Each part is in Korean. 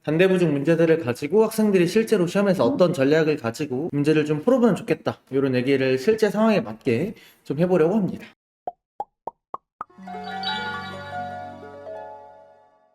반대부중 문제들을 가지고 학생들이 실제로 시험에서 어떤 전략을 가지고 문제를 좀 풀어보면 좋겠다, 이런 얘기를 실제 상황에 맞게 좀 해보려고 합니다.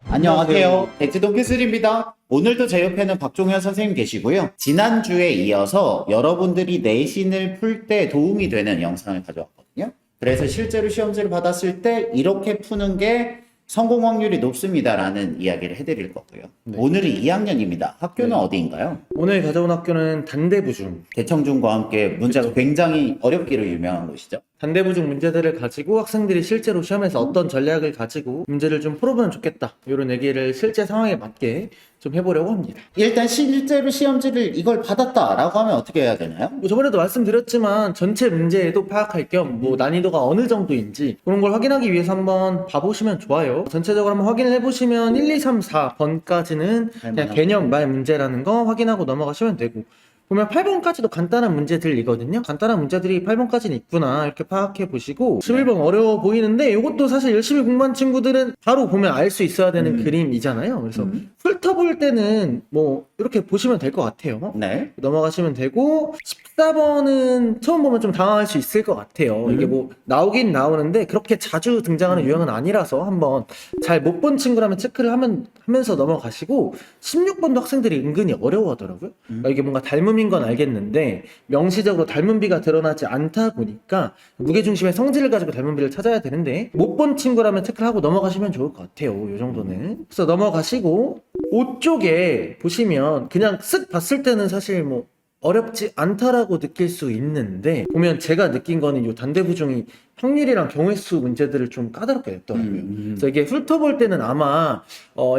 안녕하세요. 백지동 필슬입니다. 오늘도 제 옆에는 박종현 선생님 계시고요. 지난주에 이어서 여러분들이 내신을 풀 때 도움이 되는 영상을 가져왔거든요. 그래서 실제로 시험지를 받았을 때 이렇게 푸는 게 성공 확률이 높습니다라는 이야기를 해드릴 거고요. 네. 오늘은 2학년입니다. 학교는 네. 어디인가요? 오늘 가져온 학교는 단대부중. 대청중과 함께 문제가 그쵸. 굉장히 어렵기로 유명한 곳이죠. 단대부중 문제들을 가지고 학생들이 실제로 시험에서 어떤 전략을 가지고 문제를 좀 풀어보면 좋겠다, 이런 얘기를 실제 상황에 맞게 좀 해보려고 합니다. 일단 실제로 시험지를 이걸 받았다라고 하면 어떻게 해야 되나요? 뭐 저번에도 말씀드렸지만 전체 문제도 파악할 겸 뭐 난이도가 어느 정도인지 그런 걸 확인하기 위해서 한번 봐보시면 좋아요. 전체적으로 한번 확인을 해보시면 1, 2, 3, 4번까지는 그냥 개념 말 문제라는 거 확인하고 넘어가시면 되고, 보면 8번까지도 간단한 문제들이거든요. 간단한 문제들이 8번까지는 있구나 이렇게 파악해 보시고, 11번 어려워 보이는데 이것도 사실 열심히 공부한 친구들은 바로 보면 알 수 있어야 되는 그림이잖아요. 그래서 훑어볼 때는 뭐 이렇게 보시면 될 것 같아요. 네. 넘어가시면 되고, 14번은 처음 보면 좀 당황할 수 있을 것 같아요. 이게 뭐 나오긴 나오는데 그렇게 자주 등장하는 유형은 아니라서 한번 잘 못 본 친구라면 체크를 하면서 넘어가시고, 16번도 학생들이 은근히 어려워하더라고요. 그러니까 이게 뭔가 닮음인 건 알겠는데 명시적으로 닮음비가 드러나지 않다 보니까 무게중심의 성질을 가지고 닮음비를 찾아야 되는데, 못 본 친구라면 체크를 하고 넘어가시면 좋을 것 같아요. 이 정도는. 그래서 넘어가시고, 5쪽에 보시면 그냥 쓱 봤을 때는 사실 뭐 어렵지 않다라고 느낄 수 있는데, 보면 제가 느낀 거는 이 단대부중이 확률이랑 경우의 수 문제들을 좀 까다롭게 냈더라고요. 그래서 이게 훑어볼 때는 아마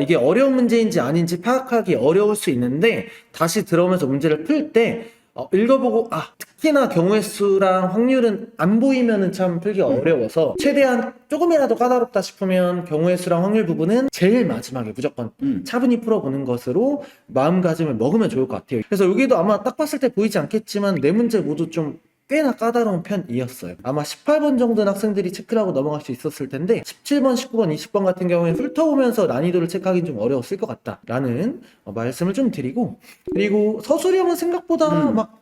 이게 어려운 문제인지 아닌지 파악하기 어려울 수 있는데, 다시 들어오면서 문제를 풀 때 읽어보고 특히나 경우의 수랑 확률은 안 보이면은 참 풀기가 어려워서 최대한 조금이라도 까다롭다 싶으면 경우의 수랑 확률 부분은 제일 마지막에 무조건 차분히 풀어보는 것으로 마음가짐을 먹으면 좋을 것 같아요. 그래서 여기도 아마 딱 봤을 때 보이지 않겠지만 네 문제 모두 좀 꽤나 까다로운 편이었어요. 아마 18번 정도는 학생들이 체크를 하고 넘어갈 수 있었을 텐데 17번, 19번, 20번 같은 경우에 훑어보면서 난이도를 체크하기는 좀 어려웠을 것 같다라는 말씀을 좀 드리고, 그리고 서술형은 생각보다 막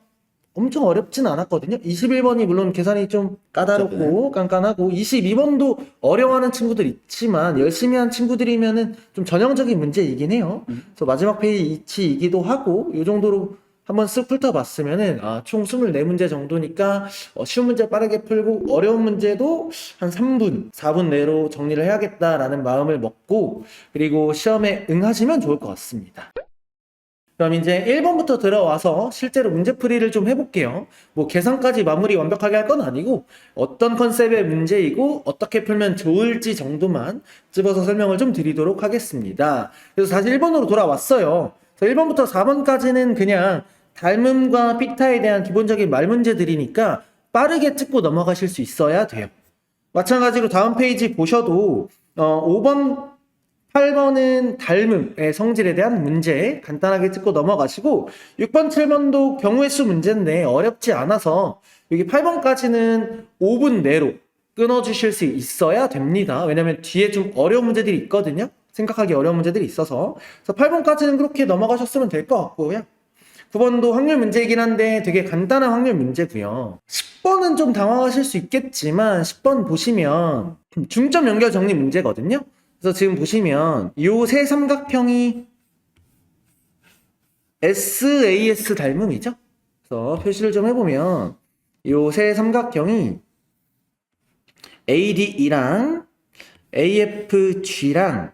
엄청 어렵진 않았거든요. 21번이 물론 계산이 좀 까다롭고 깐깐하고, 22번도 어려워하는 친구들 있지만 열심히 한 친구들이면은 좀 전형적인 문제이긴 해요. 그래서 마지막 페이지이기도 하고, 이 정도로 한번 쓱 훑어봤으면은 총 24문제 정도니까 쉬운 문제 빠르게 풀고 어려운 문제도 한 3분, 4분 내로 정리를 해야겠다라는 마음을 먹고, 그리고 시험에 응하시면 좋을 것 같습니다. 그럼 이제 1번부터 들어와서 실제로 문제풀이를 좀 해볼게요. 뭐 계산까지 마무리 완벽하게 할 건 아니고 어떤 컨셉의 문제이고 어떻게 풀면 좋을지 정도만 집어서 설명을 좀 드리도록 하겠습니다. 그래서 다시 1번으로 돌아왔어요. 1번부터 4번까지는 그냥 닮음과 삐타에 대한 기본적인 말 문제들이니까 빠르게 찍고 넘어가실 수 있어야 돼요. 마찬가지로 다음 페이지 보셔도 5번, 8번은 닮음의 성질에 대한 문제 간단하게 찍고 넘어가시고, 6번, 7번도 경우의 수 문제인데 어렵지 않아서 여기 8번까지는 5분 내로 끊어주실 수 있어야 됩니다. 왜냐면 뒤에 좀 어려운 문제들이 있거든요. 생각하기 어려운 문제들이 있어서. 그래서 8번까지는 그렇게 넘어가셨으면 될 것 같고요. 9번도 확률 문제이긴 한데 되게 간단한 확률 문제고요. 10번은 좀 당황하실 수 있겠지만 10번 보시면 중점 연결 정리 문제거든요. 그래서 지금 보시면 요 세 삼각형이 SAS 닮음이죠. 그래서 표시를 좀 해보면 요 세 삼각형이 ADE랑 AFG랑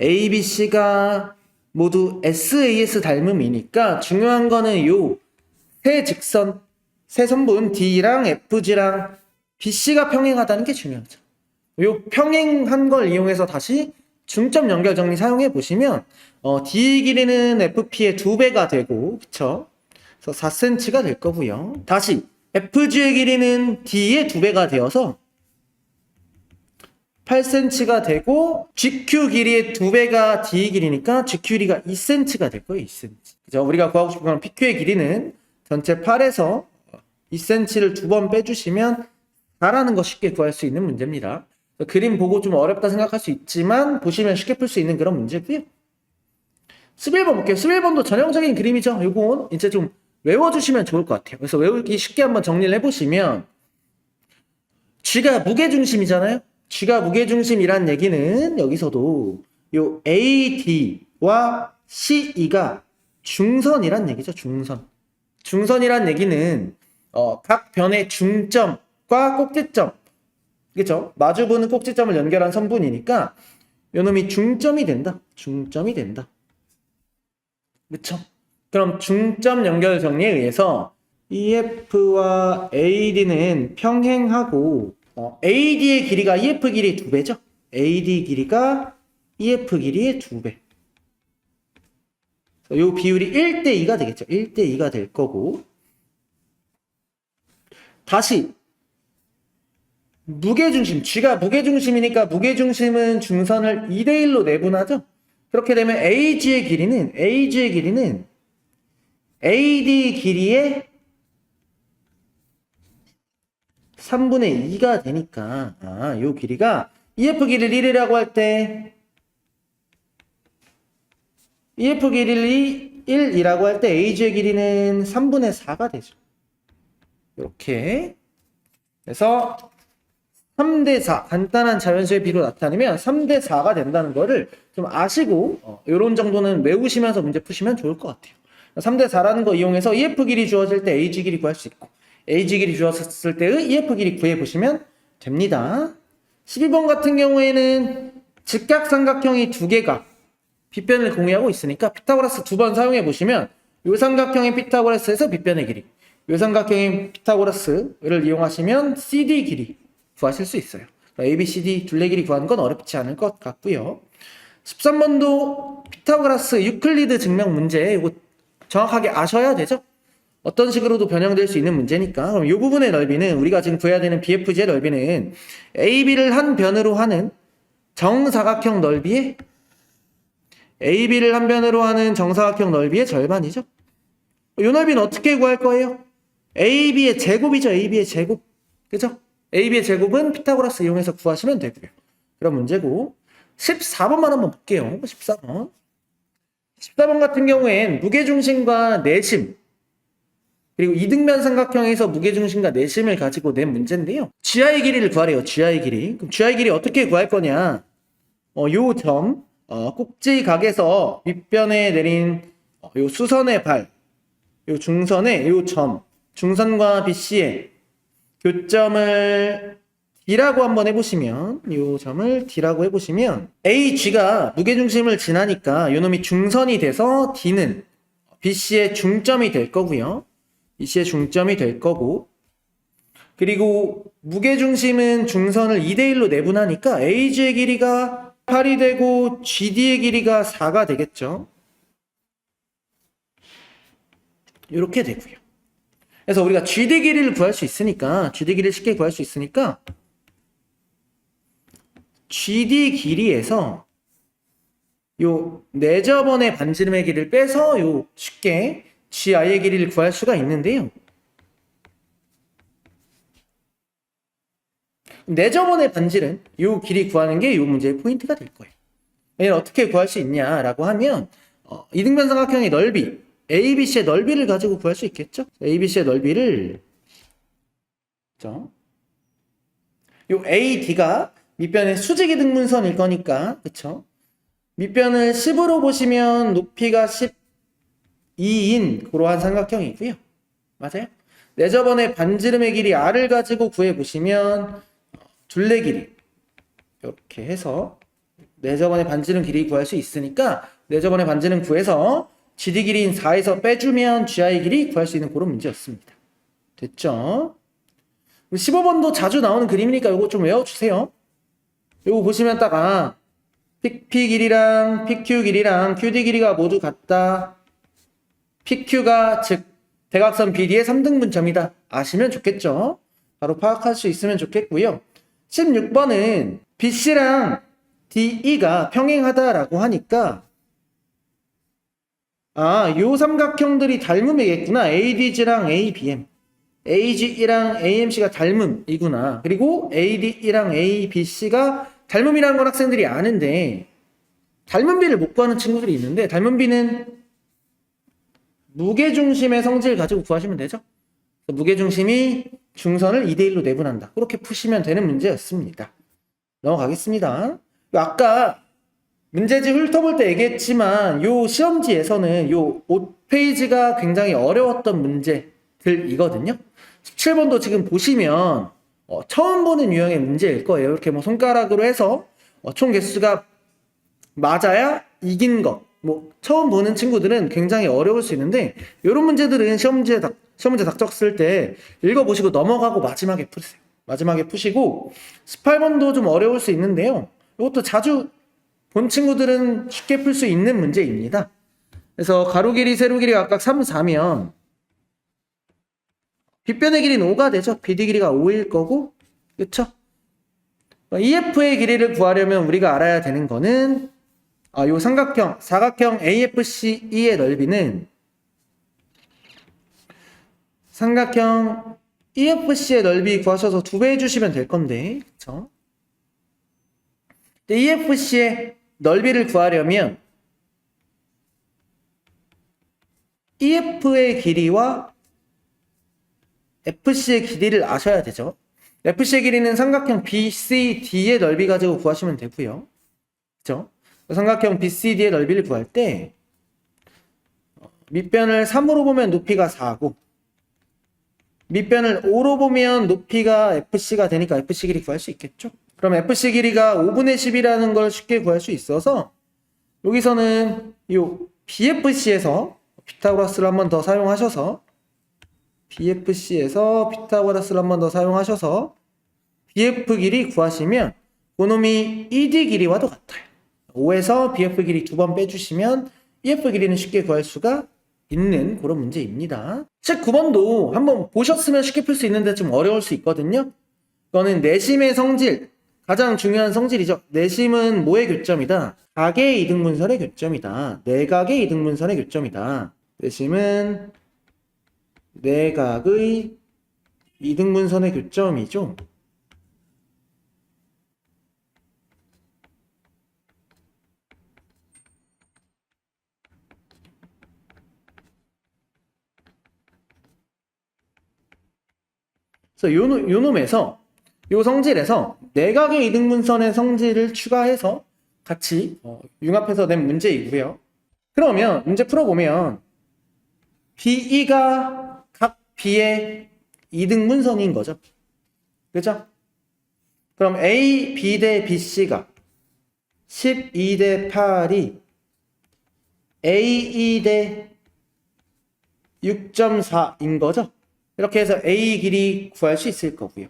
ABC가 모두 SAS 닮음이니까 중요한 거는 요 세 직선, 세 선분 D랑 FG랑 BC가 평행하다는 게 중요하죠. 요 평행한 걸 이용해서 다시 중점 연결 정리 사용해 보시면 D의 길이는 FP의 2배가 되고, 그쵸? 그래서 4cm가 될 거고요. 다시 FG의 길이는 D의 2배가 되어서 8cm가 되고, GQ 길이의 2배가 D의 길이니까 GQ 길이가 2cm가 될 거예요. 2cm. 그죠? 우리가 구하고 싶은 건 PQ의 길이는 전체 8에서 2cm를 2번 빼주시면 4라는 거 쉽게 구할 수 있는 문제입니다. 그림 보고 좀 어렵다 생각할 수 있지만 보시면 쉽게 풀 수 있는 그런 문제고요. 11번 볼게요. 11번도 전형적인 그림이죠. 요건 이제 좀 외워주시면 좋을 것 같아요. 그래서 외우기 쉽게 한번 정리를 해보시면 G가 무게중심이잖아요. G가 무게중심이란 얘기는 여기서도 요 AD와 CE가 중선이란 얘기죠. 중선이란 얘기는 각 변의 중점과 꼭지점, 그렇죠? 마주보는 꼭지점을 연결한 선분이니까 요놈이 중점이 된다. 그렇죠? 그럼 중점 연결 정리에 의해서 EF와 AD는 평행하고 AD의 길이가 EF 길이의 2배죠? AD 길이가 EF 길이의 2배. 이 비율이 1대2가 되겠죠? 1대2가 될 거고. 다시 무게중심, G가 무게중심이니까 무게중심은 중선을 2대1로 내분하죠? 그렇게 되면 AG의 길이는 AD 길이의 3분의 2가 되니까 요 길이가 EF 길이를 1이라고 할 때 EF 길이를 1이라고 할 때 AG의 길이는 3분의 4가 되죠. 이렇게 그래서 3대4 간단한 자연수의 비로 나타내면 3대4가 된다는 거를 좀 아시고 이런 정도는 외우시면서 문제 푸시면 좋을 것 같아요. 3대4라는 거 이용해서 EF 길이 주어질 때 AG 길이 구할 수 있고 AG 길이 주어졌을 때의 EF 길이 구해보시면 됩니다. 12번 같은 경우에는 직각삼각형이 두 개가 빗변을 공유하고 있으니까 피타고라스 2번 사용해 보시면 요 삼각형의 피타고라스에서 빗변의 길이, 요 삼각형의 피타고라스를 이용하시면 CD 길이 구하실 수 있어요. ABCD 둘레 길이 구하는 건 어렵지 않을 것 같고요. 13번도 피타고라스 유클리드 증명 문제, 이거 정확하게 아셔야 되죠? 어떤 식으로도 변형될 수 있는 문제니까. 그럼 이 부분의 넓이는 우리가 지금 구해야 되는 BFG의 넓이는 AB를 한 변으로 하는 정사각형 넓이의 AB를 한 변으로 하는 정사각형 넓이의 절반이죠. 이 넓이는 어떻게 구할 거예요? AB의 제곱이죠. AB의 제곱. 그죠? AB의 제곱은 피타고라스 이용해서 구하시면 되고요. 그런 문제고 14번만 한번 볼게요. 14번. 14번 같은 경우엔 무게중심과 내심 그리고 이등변 삼각형에서 무게중심과 내심을 가지고 낸 문제인데요. GI 길이를 구하래요. GI 길이. 그럼 GI 길이 어떻게 구할 거냐? 요 점, 꼭지각에서 윗변에 내린 요 수선의 발, 요 중선의 요 점, 중선과 BC의 교점을 D라고 한번 해보시면, 요 점을 D라고 해보시면, AG가 무게중심을 지나니까 요 놈이 중선이 돼서 D는 BC의 중점이 될 거고요. BC의 중점이 될 거고, 그리고 무게중심은 중선을 2대1로 내분하니까 AG의 길이가 8이 되고 GD의 길이가 4가 되겠죠. 이렇게 되고요. 그래서 우리가 GD 길이를 구할 수 있으니까, GD 길이를 쉽게 구할 수 있으니까 GD 길이에서 요 내저번의 반지름의 길이를 빼서 요 쉽게 GI의 길이를 구할 수가 있는데요. 내저번의 반지름, 요 길이 구하는 게 요 문제의 포인트가 될 거예요. 얘를 어떻게 구할 수 있냐라고 하면 이등변 삼각형의 넓이, ABC의 넓이를 가지고 구할 수 있겠죠? ABC의 넓이를 요 AD가 밑변의 수직이 등분선일 거니까, 그쵸? 밑변을 10으로 보시면 높이가 12인 그러한 삼각형이고요. 맞아요? 내저번의 반지름의 길이 R을 가지고 구해보시면 둘레 길이 이렇게 해서 내저번의 반지름 길이 구할 수 있으니까 내저번의 반지름 구해서 GD 길이인 4에서 빼주면 GI 길이 구할 수 있는 그런 문제였습니다. 됐죠? 15번도 자주 나오는 그림이니까 이거 좀 외워주세요. 이거 보시면 딱 PQ 길이랑 PQ 길이랑 QD 길이가 모두 같다. PQ가 즉 대각선 BD의 3등분점이다. 아시면 좋겠죠? 바로 파악할 수 있으면 좋겠고요. 16번은 BC랑 DE가 평행하다라고 하니까 요 삼각형들이 닮음이겠구나. ADG랑 ABM. AGE랑 AMC가 닮음이구나. 그리고 ADE랑 ABC가 닮음이라는 건 학생들이 아는데 닮은 비를 못 구하는 친구들이 있는데, 닮은 비는 무게중심의 성질 가지고 구하시면 되죠. 무게중심이 중선을 2대1로 내분한다. 그렇게 푸시면 되는 문제였습니다. 넘어가겠습니다. 아까 문제집 훑어볼 때 얘기했지만 요 시험지에서는 요 5페이지가 굉장히 어려웠던 문제들이거든요. 17번도 지금 보시면 처음 보는 유형의 문제일 거예요. 이렇게 뭐 손가락으로 해서 총 개수가 맞아야 이긴 것. 뭐 처음 보는 친구들은 굉장히 어려울 수 있는데 이런 문제들은 시험문제 닥쳤을 때 읽어보시고 넘어가고 마지막에 푸세요. 마지막에 푸시고 18번도 좀 어려울 수 있는데요. 이것도 자주 본 친구들은 쉽게 풀 수 있는 문제입니다. 그래서 가로 길이, 세로 길이가 각각 3, 4면 빗변의 길이는 5가 되죠. BD 길이가 5일 거고, 그쵸? EF의 길이를 구하려면 우리가 알아야 되는 거는 요 사각형 AFCE의 넓이는 삼각형 EFC의 넓이 구하셔서 2배 해주시면 될 건데, 그쵸? EFC의 넓이를 구하려면 EF의 길이와 FC의 길이를 아셔야 되죠. FC의 길이는 삼각형 BCD의 넓이 가지고 구하시면 되고요. 그쵸? 삼각형 BCD의 넓이를 구할 때 밑변을 3으로 보면 높이가 4고 밑변을 5로 보면 높이가 FC가 되니까 FC 길이 구할 수 있겠죠? 그럼 FC 길이가 5분의 10이라는 걸 쉽게 구할 수 있어서 여기서는 이 BFC에서 피타고라스를 한 번 더 사용하셔서 BFC에서 피타고라스를 한 번 더 사용하셔서 BF 길이 구하시면 그놈이 ED 길이와도 같아요. 5에서 BF 길이 2번 빼주시면 EF 길이는 쉽게 구할 수가 있는 그런 문제입니다. 19번도 한번 보셨으면 쉽게 풀 수 있는데 좀 어려울 수 있거든요. 이거는 내심의 성질, 가장 중요한 성질이죠. 내심은 뭐의 교점이다? 각의 이등분선의 교점이다. 내각의 이등분선의 교점이다. 내심은 내각의 이등분선의 교점이죠. 그래서 요 놈에서 요 성질에서 내각의 이등분선의 성질을 추가해서 같이 융합해서 낸 문제이고요. 그러면 문제 풀어보면 BE가 각 B의 이등분선인 거죠. 그죠? 그럼 A, B 대 BC가 12 대 8이 AE 대 6.4인 거죠. 이렇게 해서 A 길이 구할 수 있을 거고요.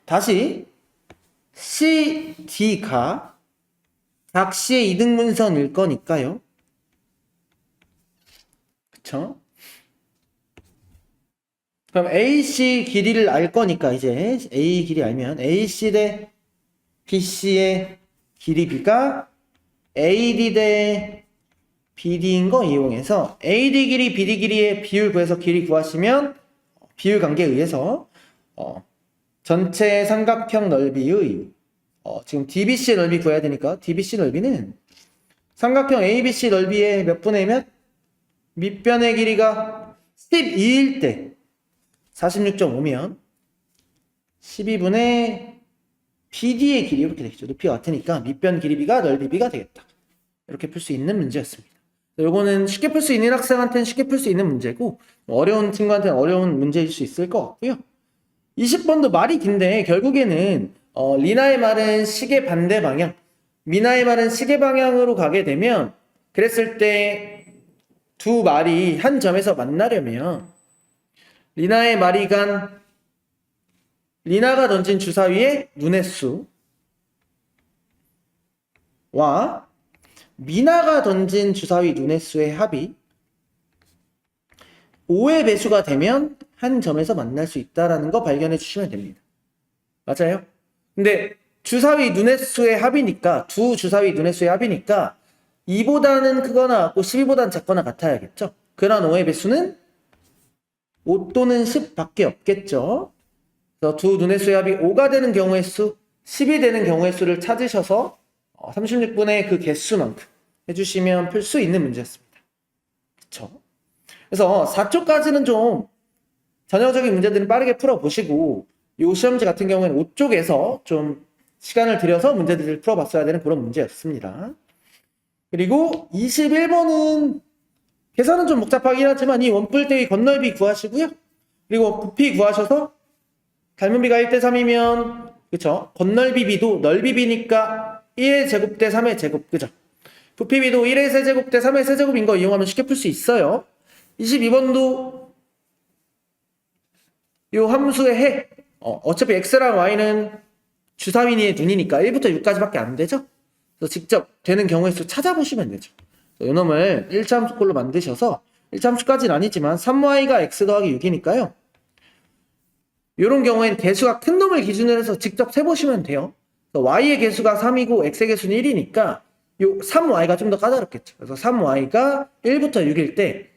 다시 CD가 각 C의 이등분선일 거니까요. 그쵸? 그럼 AC 길이를 알 거니까 이제 A 길이 알면 AC 대 BC의 길이 B가 AD 대 BD인 거 이용해서 AD 길이 BD 길이의 비율 구해서 길이 구하시면 비율 관계에 의해서 전체 삼각형 넓이의 지금 DBC의 넓이 구해야 되니까 DBC 넓이는 삼각형 ABC 넓이의 몇 분의 몇? 밑변의 길이가 12일 때 46.5면 12분의 BD의 길이 이렇게 되겠죠. 높이가 같으니까 밑변 길이 B가 넓이 B가 되겠다. 이렇게 풀 수 있는 문제였습니다. 요거는 쉽게 풀 수 있는 학생한테는 쉽게 풀 수 있는 문제고 어려운 친구한테는 어려운 문제일 수 있을 것 같고요. 20번도 말이 긴데 결국에는 리나의 말은 시계 반대 방향, 미나의 말은 시계 방향으로 가게 되면 그랬을 때 두 말이 한 점에서 만나려면 리나가 던진 주사위의 눈의 수와 미나가 던진 주사위 눈의 수의 합이 5의 배수가 되면 한 점에서 만날 수 있다는 거 발견해 주시면 됩니다. 맞아요? 근데 주사위 눈의 수의 합이니까 두 주사위 눈의 수의 합이니까 2보다는 크거나 같고 12보다는 작거나 같아야겠죠? 그런 5의 배수는 5 또는 10밖에 없겠죠? 그래서 두 눈의 수의 합이 5가 되는 경우의 수, 10이 되는 경우의 수를 찾으셔서 36분의 그 개수만큼 해주시면 풀 수 있는 문제였습니다. 그쵸? 그래서 4초까지는 좀 전형적인 문제들은 빠르게 풀어보시고 이 시험지 같은 경우에는 5쪽에서 좀 시간을 들여서 문제들을 풀어봤어야 되는 그런 문제였습니다. 그리고 21번은 계산은 좀 복잡하긴 하지만 이 원뿔대의 건널비 구하시고요. 그리고 부피 구하셔서 닮은비가 1대3이면 그쵸? 건널비비도 넓이비니까 1의 제곱 대 3의 제곱 그죠? 부피비도 1의 세제곱 대 3의 세제곱인 거 이용하면 쉽게 풀 수 있어요. 22번도 이 함수의 해 어차피 x랑 y는 주사위의 눈이니까 1부터 6까지밖에 안 되죠? 그래서 직접 되는 경우의 수 찾아보시면 되죠. 이 놈을 1차 함수꼴로 만드셔서 1차 함수까지는 아니지만 3y가 x 더하기 6이니까요. 이런 경우엔 개수가 큰 놈을 기준으로 해서 직접 세보시면 돼요. y의 개수가 3이고 x의 개수는 1이니까 요 3y가 좀 더 까다롭겠죠. 그래서 3y가 1부터 6일 때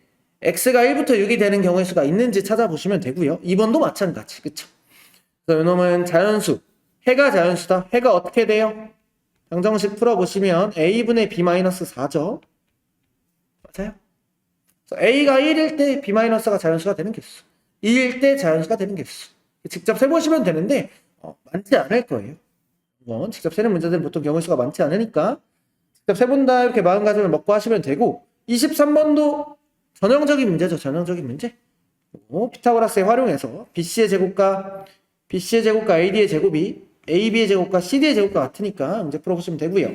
x가 1부터 6이 되는 경우의 수가 있는지 찾아보시면 되고요. 2번도 마찬가지. 그쵸? 그래서 이놈은 자연수. 해가 자연수다. 해가 어떻게 돼요? 방정식 풀어보시면 a분의 b-4죠. 맞아요? 그래서 a가 1일 때 b-가 자연수가 되는 개수. 2일 때 자연수가 되는 개수. 직접 세보시면 되는데 많지 않을 거예요. 직접 세는 문제들은 보통 경우의 수가 많지 않으니까 직접 세본다 이렇게 마음가짐을 먹고 하시면 되고 23번도 전형적인 문제죠. 전형적인 문제. 피타고라스에 활용해서 BC의 제곱과 AD의 제곱이 AB의 제곱과 CD의 제곱과 같으니까 문제 풀어보시면 되고요.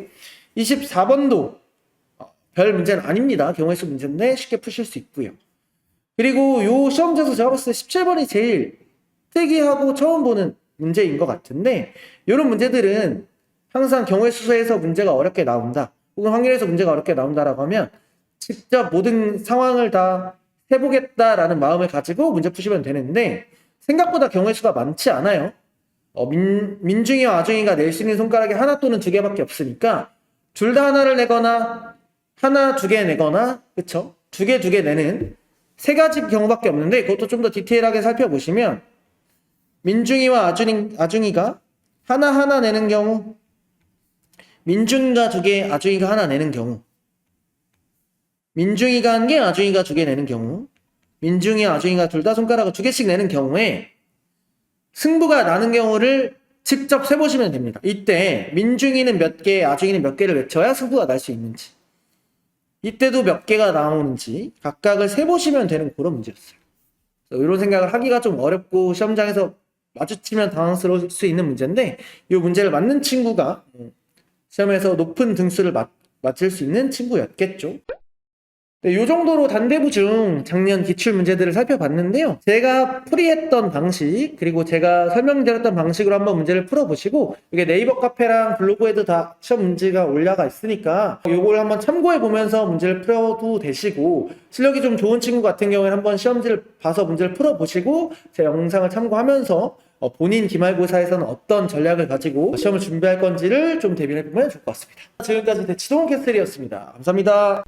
24번도 별 문제는 아닙니다. 경우의 수 문제인데 쉽게 푸실 수 있고요. 그리고 요 시험지에서 제가 봤을 때 17번이 제일 특이하고 처음 보는 문제인 것 같은데 이런 문제들은 항상 경우의 수에서 문제가 어렵게 나온다 혹은 확률에서 문제가 어렵게 나온다라고 하면 직접 모든 상황을 다 해보겠다라는 마음을 가지고 문제 푸시면 되는데 생각보다 경우의 수가 많지 않아요. 민중이와 아중이가 낼 수 있는 손가락이 하나 또는 두 개밖에 없으니까 둘 다 하나를 내거나 하나 두 개 내거나 그쵸? 두 개 내는 세 가지 경우밖에 없는데 그것도 좀 더 디테일하게 살펴보시면 민중이와 아중이가 하나 내는 경우 민중이가 두 개, 아중이가 하나 내는 경우 민중이가 한 개, 아중이가 두 개 내는 경우 민중이와 아중이가 둘 다 손가락을 두 개씩 내는 경우에 승부가 나는 경우를 직접 세보시면 됩니다. 이때 민중이는 몇 개, 아중이는 몇 개를 외쳐야 승부가 날 수 있는지 이때도 몇 개가 나오는지 각각을 세보시면 되는 그런 문제였어요. 이런 생각을 하기가 좀 어렵고 시험장에서 마주치면 당황스러울 수 있는 문제인데 이 문제를 맞는 친구가 시험에서 높은 등수를 맞을 수 있는 친구였겠죠. 네, 이 정도로 단대부 중 작년 기출 문제들을 살펴봤는데요. 제가 풀이했던 방식 그리고 제가 설명드렸던 방식으로 한번 문제를 풀어보시고 이게 네이버 카페랑 블로그에도 다 시험 문제가 올라가 있으니까 이걸 한번 참고해 보면서 문제를 풀어도 되시고 실력이 좀 좋은 친구 같은 경우에는 한번 시험지를 봐서 문제를 풀어보시고 제 영상을 참고하면서 본인 기말고사에서는 어떤 전략을 가지고 시험을 준비할 건지를 좀 대비해 보면 좋을 것 같습니다. 지금까지 대치동 캐슬이었습니다. 감사합니다.